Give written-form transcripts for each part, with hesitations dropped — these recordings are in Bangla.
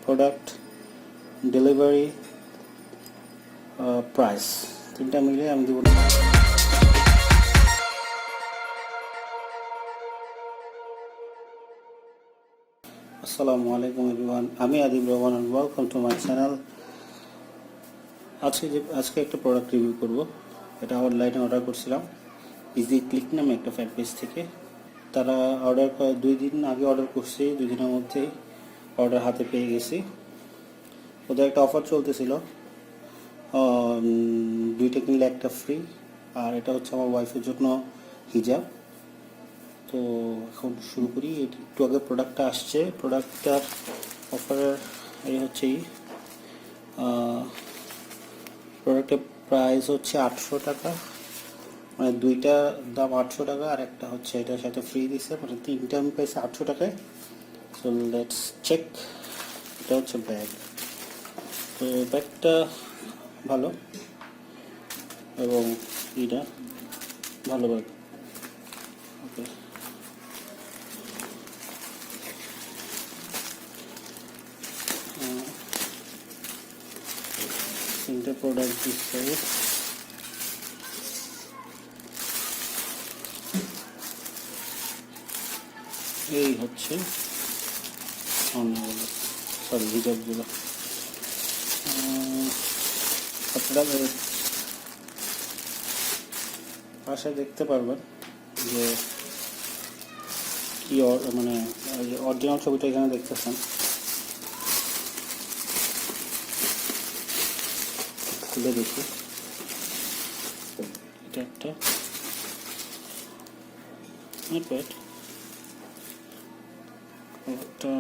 প্রোডাক্ট, ডেলিভারি, প্রাইস, তিনটা মিলে আমি দেবো। আসসালামু আলাইকুম এভরিওয়ান, আমি Adib Rahman and welcome to my channel. আজকে একটা প্রোডাক্ট রিভিউ করব। এটা অনলাইনে অর্ডার করছিলাম EziClick নামে একটা ফ্যান পেজ থেকে। তারা অর্ডার 2 দিন আগে অর্ডার করছি, 2 দিনের মধ্যেই অর্ডার হাতে পেয়ে গেছি। ওদের একটা অফার চলতেছিল, 2টা কিনলে একটা ফ্রি, আর এটা হচ্ছে আমার ওয়াইফের জন্য হিজাব। তো এখন শুরু করি। একটু আগে প্রোডাক্টটা আসছে, প্রোডাক্টটার অফারের এই হচ্ছে, প্রোডাক্টের প্রাইস হচ্ছে 800 টাকা, মানে দুইটা দাম 800 টাকা, আর একটা হচ্ছে এটার সাথে ফ্রি দিছে, মানে তিনটা আমি পাইছি 800 টাকায়। So let's check. এটা হচ্ছে ব্যাগ। তো ব্যাগটা ভালো এবং এটা ভালো ব্যাগ। ওকে, তিনটে প্রোডাক্ট দিচ্ছে। এই হচ্ছে সরি হিজাবগুলো। আপনারা পাশে দেখতে পারবেন যে কি মানে অরিজিনাল ছবিটা এখানে দেখতেছেন। খুলে দেখি, এটা একটা একটা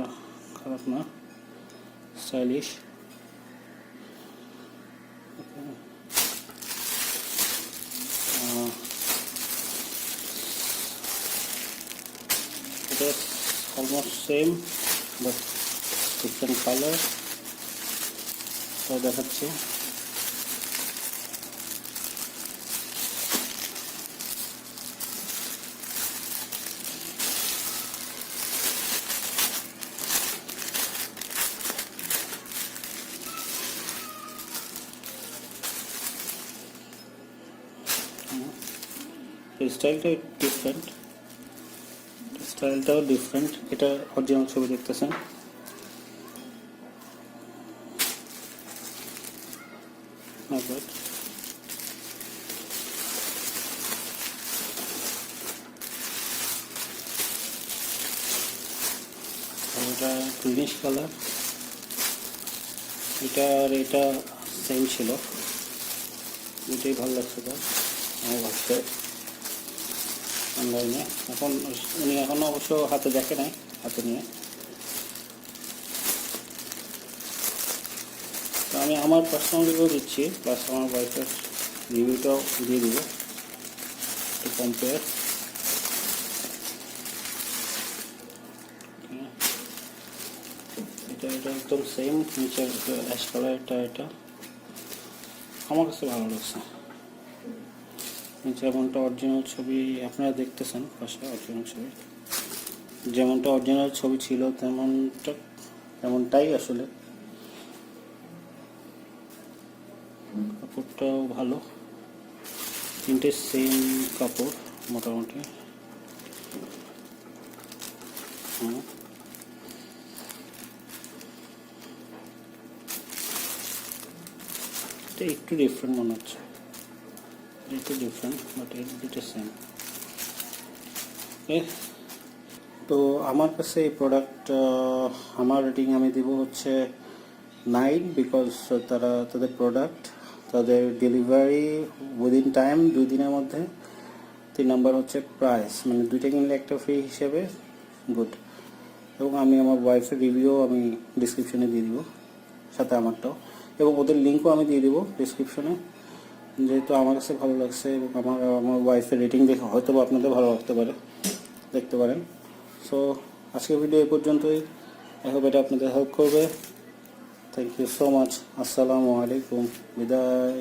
খারাপ না, স্টাইলিশ। এটা almost same but different colour. তো দেখাচ্ছি, স্টাইলটাও ডিফারেন্ট। এটা অরিজিনাল ছবি দেখতেছেন। এটা গ্রিনিশ কালার। এটা আর এটা সেম ছিল, এটাই ভালো লাগছে তার আমার ভাবতে অনলাইনে। উনি এখনও অবশ্য হাতে দেখে নাই, হাতে নিয়ে। তো আমি আমার পার্সোনাল রিভিউ দিচ্ছি, প্লাস আমার ওয়াইফের রিভিউটাও দিয়ে দিব টু কম্পেয়ার। এটা একদম সেম, নিচের অ্যাশ কালারটা এটা আমার কাছে ভালো লাগছে। যেমনটা অরিজিনাল ছবি আপনারা দেখতেছেন পাশে, অরিজিনাল ছবি যেমনটা অরিজিনাল ছবি ছিল তেমনটাই আসলে। কাপড়টাও ভালো, তিনটে সেম কাপড় মোটামুটি। এটা একটু ডিফারেন্ট মনে হচ্ছে, একটু ডিফারেন্ট বাট এটা সেম। তো আমার কাছে এই প্রোডাক্ট, আমার রেটিং আমি দিব হচ্ছে 9, বিকজ তাদের প্রোডাক্ট, তাদের ডেলিভারি উইদিন টাইম, 2 দিনের মধ্যে। 3 নাম্বার হচ্ছে প্রাইস, মানে দুইটা কিনলে একটা ফ্রি হিসেবে গুড। এবং আমি আমার ওয়াইফের রিভিউ আমি ডিসক্রিপশনে দিয়ে দিব, সাথে আমারটাও, এবং ওদের লিঙ্কও আমি দিয়ে দিব ডিসক্রিপশনে। যেহেতু আমার কাছে ভালো লাগছে এবং আমার ওয়াইফের রেটিং দেখে হয়তো আপনাদের ভালো লাগতে পারে, দেখতে পারেন। সো আজকের ভিডিও এই পর্যন্তই। আই হোপ এটা আপনাদের হেল্প করবে। Thank you so much. আসসালামু আলাইকুম, বিদায়।